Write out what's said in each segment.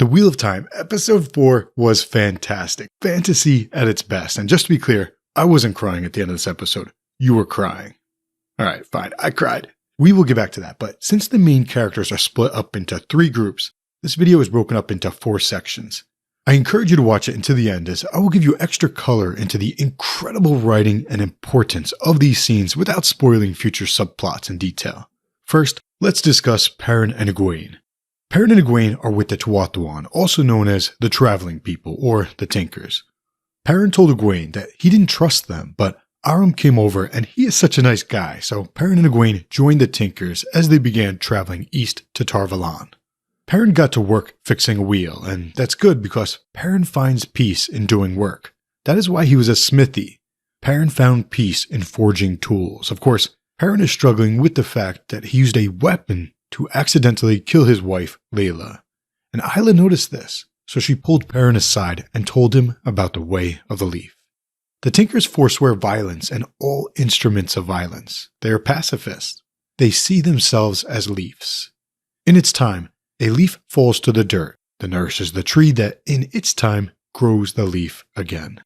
The Wheel of Time, episode 4 was fantastic. Fantasy at its best. And just to be clear, I wasn't crying at the end of this episode. You were crying. Alright, fine. I cried. We will get back to that, but since the main characters are split up into 3 groups, this video is broken up into 4 sections. I encourage you to watch it until the end, as I will give you extra color into the incredible writing and importance of these scenes without spoiling future subplots in detail. First, let's discuss Perrin and Egwene. Perrin and Egwene are with the Tuatha, also known as the Traveling People, or the Tinkers. Perrin told Egwene that he didn't trust them, but Aram came over and he is such a nice guy, so Perrin and Egwene joined the Tinkers as they began traveling east to Tar Valon. Perrin got to work fixing a wheel, and that's good because Perrin finds peace in doing work. That is why he was a smithy. Perrin found peace in forging tools. Of course, Perrin is struggling with the fact that he used a weapon to accidentally kill his wife, Layla. And Isla noticed this, so she pulled Perrin aside and told him about the Way of the Leaf. The Tinkers forswear violence and all instruments of violence. They are pacifists. They see themselves as leaves. In its time, a leaf falls to the dirt that nourishes the tree that, in its time, grows the leaf again.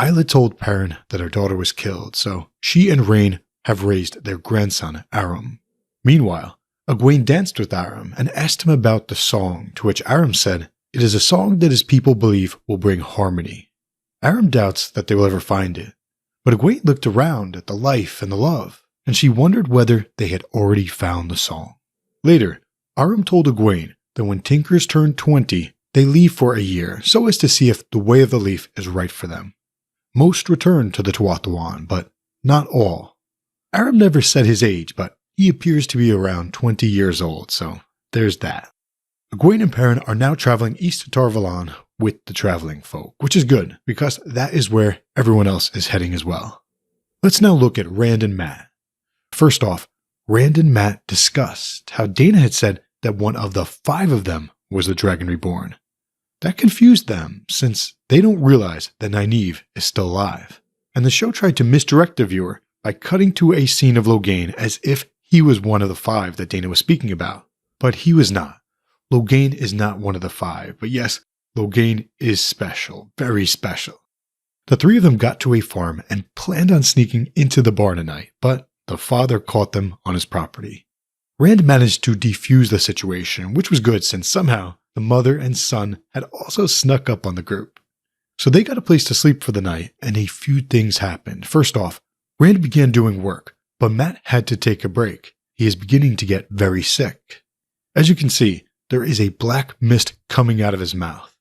Isla told Perrin that her daughter was killed, so she and Rain have raised their grandson, Aram. Meanwhile, Egwene danced with Aram and asked him about the song, to which Aram said, "It is a song that his people believe will bring harmony." Aram doubts that they will ever find it, but Egwene looked around at the life and the love, and she wondered whether they had already found the song. Later, Aram told Egwene that when Tinkers turn 20, they leave for a year so as to see if the Way of the Leaf is right for them. Most return to the Tuatha, but not all. Aram never said his age, but he appears to be around 20 years old, so there's that. Egwene and Perrin are now traveling east to Tar Valon with the traveling folk, which is good because that is where everyone else is heading as well. Let's now look at Rand and Mat. First off, Rand and Mat discussed how Dana had said that one of the 5 of them was the Dragon Reborn. That confused them since they don't realize that Nynaeve is still alive, and the show tried to misdirect the viewer by cutting to a scene of Logain as if he was one of the 5 that Dana was speaking about, but he was not. Logain is not one of the 5, but yes, Logain is special, very special. The 3 of them got to a farm and planned on sneaking into the barn at night, but the father caught them on his property. Rand managed to defuse the situation, which was good since somehow the mother and son had also snuck up on the group. So they got a place to sleep for the night, and a few things happened. First off, Rand began doing work, but Mat had to take a break. He is beginning to get very sick. As you can see, there is a black mist coming out of his mouth.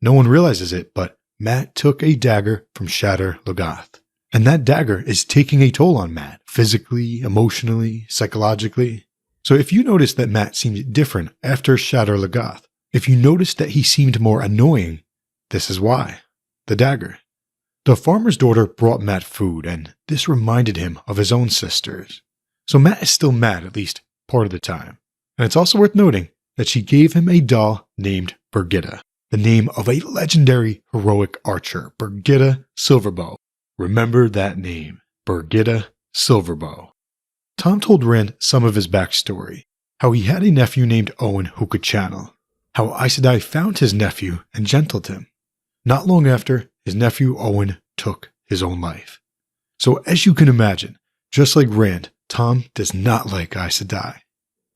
No one realizes it, but Mat took a dagger from Shadar Logoth. And that dagger is taking a toll on Mat, physically, emotionally, psychologically. So if you notice that Mat seemed different after Shadar Logoth, if you notice that he seemed more annoying, this is why. The dagger. The farmer's daughter brought Mat food, and this reminded him of his own sisters. So Mat is still mad at least part of the time. And it's also worth noting that she gave him a doll named Birgitta, the name of a legendary heroic archer, Birgitta Silverbow. Remember that name, Birgitta Silverbow. Tom told Rand some of his backstory, how he had a nephew named Owen who could channel, how Aes Sedai found his nephew and gentled him. Not long after, his nephew Owen took his own life. So as you can imagine, just like Rand, Tom does not like Aes Sedai.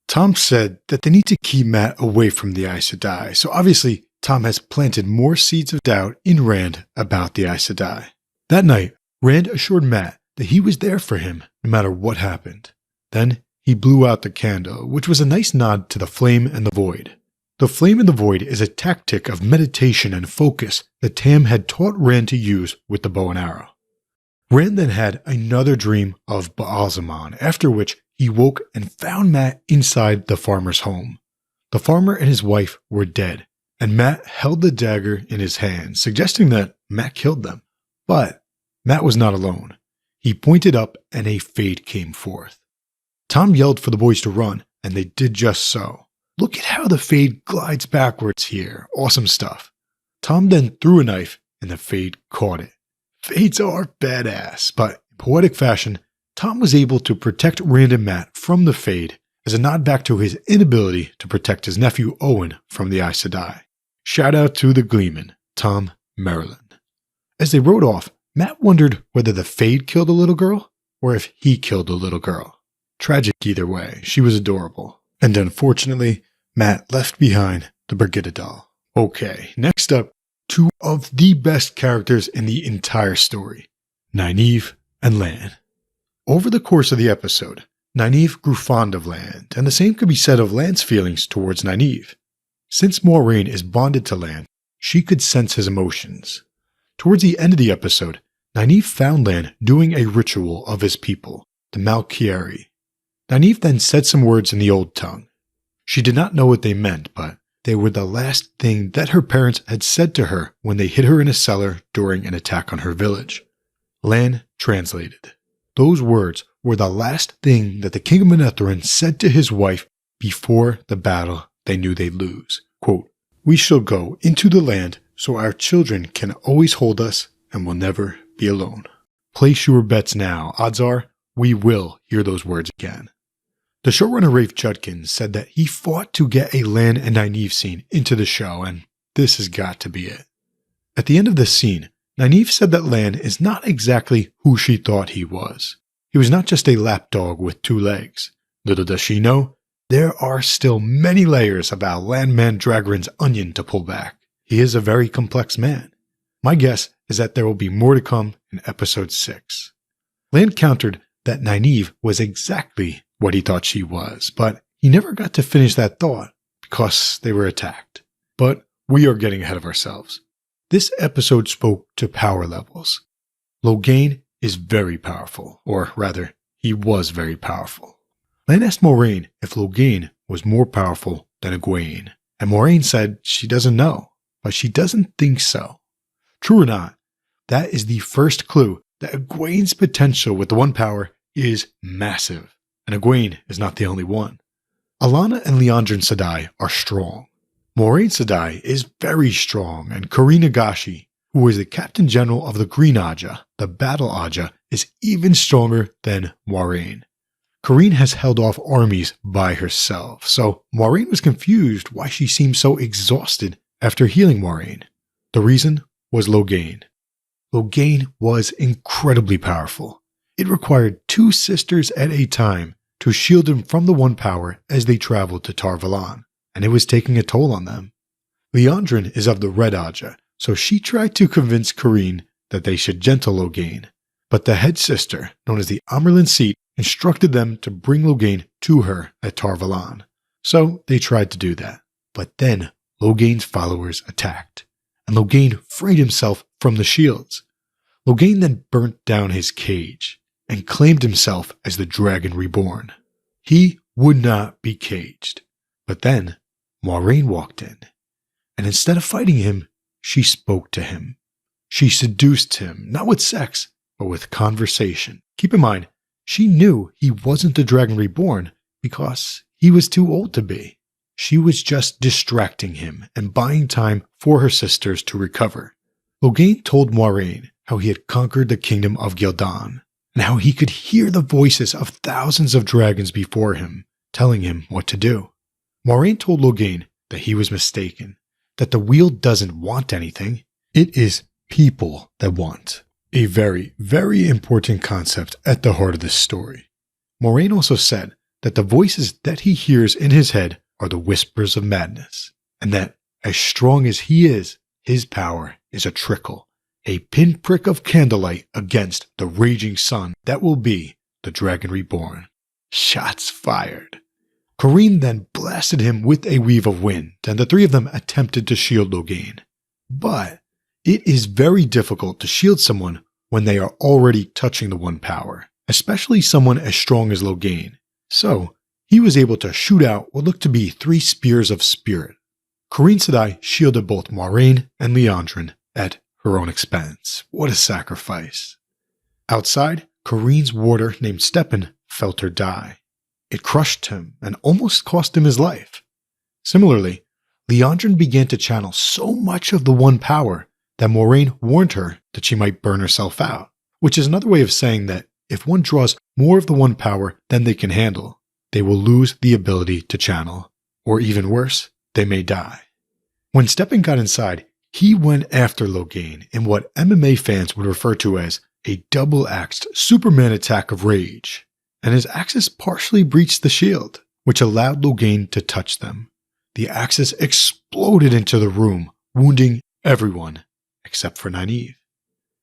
Tom said that they need to keep Mat away from the Aes Sedai, so obviously Tom has planted more seeds of doubt in Rand about the Aes Sedai. That night, Rand assured Mat that he was there for him no matter what happened. Then he blew out the candle, which was a nice nod to the flame and the void. The flame and the void is a tactic of meditation and focus that Tam had taught Rand to use with the bow and arrow. Rand then had another dream of Ba'alzamon, after which he woke and found Mat inside the farmer's home. The farmer and his wife were dead, and Mat held the dagger in his hand, suggesting that Mat killed them. But Mat was not alone. He pointed up and a fade came forth. Tom yelled for the boys to run, and they did just so. Look at how the fade glides backwards here. Awesome stuff. Tom then threw a knife, and the fade caught it. Fades are badass, but in poetic fashion, Tom was able to protect Rand and Mat from the fade as a nod back to his inability to protect his nephew Owen from the Aes Sedai. Shout out to the Gleeman, Tom Maryland. As they rode off, Matt wondered whether the Fade killed the little girl or if he killed the little girl. Tragic either way, she was adorable. And unfortunately, Matt left behind the Brigitte doll. Okay, next up, two of the best characters in the entire story, Nynaeve and Lan. Over the course of the episode, Nynaeve grew fond of Lan, and the same could be said of Lan's feelings towards Nynaeve. Since Moiraine is bonded to Lan, she could sense his emotions. Towards the end of the episode, Nynaeve found Lan doing a ritual of his people, the Malkieri. Nynaeve then said some words in the Old Tongue. She did not know what they meant, but they were the last thing that her parents had said to her when they hid her in a cellar during an attack on her village. Lan translated. Those words were the last thing that the King of Manetheren said to his wife before the battle they knew they'd lose. Quote, "We shall go into the land so our children can always hold us and will never be alone. Place your bets now. Odds are we will hear those words again." The showrunner Rafe Judkins said that he fought to get a Lan and Nynaeve scene into the show, and this has got to be it. At the end of this scene, Nynaeve said that Lan is not exactly who she thought he was. He was not just a lapdog with 2 legs. Little does she know, there are still many layers of our Lan Mandragoran's onion to pull back. He is a very complex man. My guess is that there will be more to come in episode 6. Lan countered that Nynaeve was exactly what he thought she was, but he never got to finish that thought because they were attacked. But we are getting ahead of ourselves. This episode spoke to power levels. Logain is very powerful, or rather, he was very powerful. Lan asked Moiraine if Logain was more powerful than Egwene, and Moiraine said she doesn't know, but she doesn't think so. True or not, that is the first clue that Egwene's potential with the One Power is massive, and Egwene is not the only one. Alanna and Liandrin Sedai are strong. Moiraine Sedai is very strong, and Corrine Nagashi, who is the Captain General of the Green Aja, the Battle Aja, is even stronger than Moiraine. Corrine has held off armies by herself, so Moiraine was confused why she seemed so exhausted after healing Moiraine. The reason was Logain. Logain was incredibly powerful. It required 2 sisters at a time to shield him from the One Power as they traveled to Tar Valon, and it was taking a toll on them. Liandrin is of the Red Aja, so she tried to convince Corrine that they should gentle Logain, but the head sister, known as the Amyrlin Seat, instructed them to bring Logain to her at Tar Valon. So they tried to do that, but then Logain's followers attacked, and Logain freed himself from the shields. Logain then burnt down his cage and claimed himself as the Dragon Reborn. He would not be caged, but then Moiraine walked in, and instead of fighting him, she spoke to him. She seduced him, not with sex, but with conversation. Keep in mind, she knew he wasn't the Dragon Reborn because he was too old to be. She was just distracting him and buying time for her sisters to recover. Logain told Moiraine how he had conquered the kingdom of Gildan, and how he could hear the voices of thousands of dragons before him, telling him what to do. Moiraine told Logain that he was mistaken, that the wheel doesn't want anything, it is people that want. A very, very important concept at the heart of this story. Moiraine also said that the voices that he hears in his head are the whispers of madness, and that, as strong as he is, his power is a trickle, a pinprick of candlelight against the raging sun that will be the Dragon Reborn. Shots fired. Corrine then blasted him with a weave of wind, and the 3 of them attempted to shield Logain. But it is very difficult to shield someone when they are already touching the One Power, especially someone as strong as Logain. So, he was able to shoot out what looked to be 3 spears of spirit. Corrine Sedai shielded both Moiraine and Liandrin at her own expense. What a sacrifice. Outside, Corrine's warder named Stepan felt her die. It crushed him and almost cost him his life. Similarly, Liandrin began to channel so much of the One Power that Moiraine warned her that she might burn herself out, which is another way of saying that if one draws more of the One Power than they can handle, they will lose the ability to channel, or even worse, they may die. When Stepan got inside, he went after Logain in what MMA fans would refer to as a double-axed Superman attack of rage, and his axis partially breached the shield, which allowed Logain to touch them. The axis exploded into the room, wounding everyone except for Nynaeve.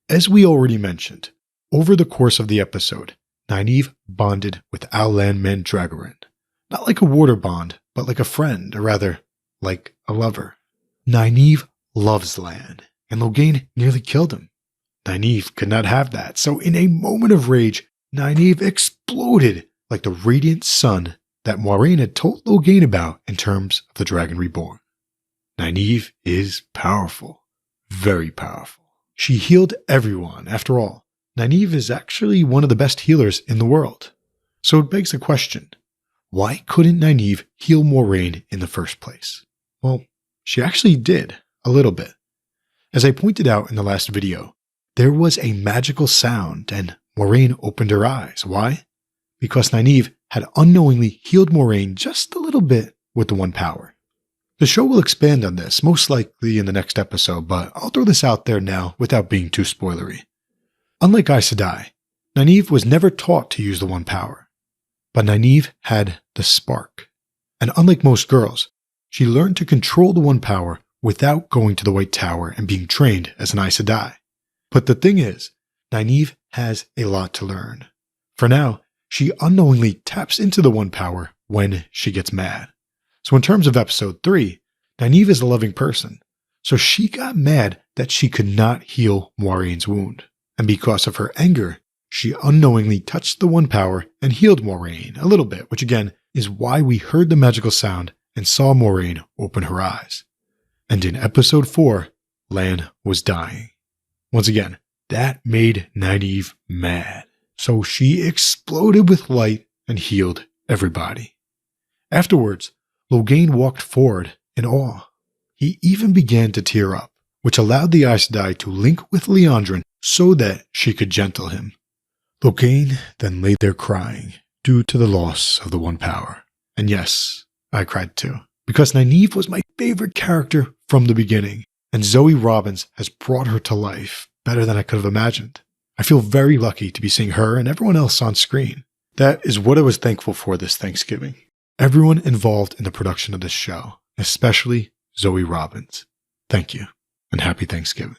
As we already mentioned, over the course of the episode, Nynaeve bonded with Outland Mandragoran. Not like a water bond, but like a friend, or rather, like a lover. Nynaeve loves Lan, and Logain nearly killed him. Nynaeve could not have that, so in a moment of rage, Nynaeve exploded like the radiant sun that Moiraine had told Logain about in terms of the Dragon Reborn. Nynaeve is powerful. Very powerful. She healed everyone, after all. Nynaeve is actually one of the best healers in the world. So it begs the question, why couldn't Nynaeve heal Moiraine in the first place? Well, she actually did, a little bit. As I pointed out in the last video, there was a magical sound and Moiraine opened her eyes. Why? Because Nynaeve had unknowingly healed Moiraine just a little bit with the One Power. The show will expand on this, most likely in the next episode, but I'll throw this out there now without being too spoilery. Unlike Aes Sedai, Nynaeve was never taught to use the One Power, but Nynaeve had the spark. And unlike most girls, she learned to control the One Power without going to the White Tower and being trained as an Aes Sedai. But the thing is, Nynaeve has a lot to learn. For now, she unknowingly taps into the One Power when she gets mad. So in terms of episode 3, Nynaeve is a loving person, so she got mad that she could not heal Moiraine's wound. And because of her anger, she unknowingly touched the One Power and healed Moiraine a little bit, which again is why we heard the magical sound and saw Moiraine open her eyes. And in episode 4, Lan was dying. Once again, that made Nynaeve mad. So she exploded with light and healed everybody. Afterwards, Logain walked forward in awe. He even began to tear up, which allowed the Aes Sedai to link with Liandrin so that she could gentle him. Logain then lay there crying due to the loss of the One Power. And yes, I cried too, because Nynaeve was my favorite character from the beginning, and Zoe Robbins has brought her to life better than I could have imagined. I feel very lucky to be seeing her and everyone else on screen. That is what I was thankful for this Thanksgiving. Everyone involved in the production of this show, especially Zoe Robbins. Thank you, and happy Thanksgiving.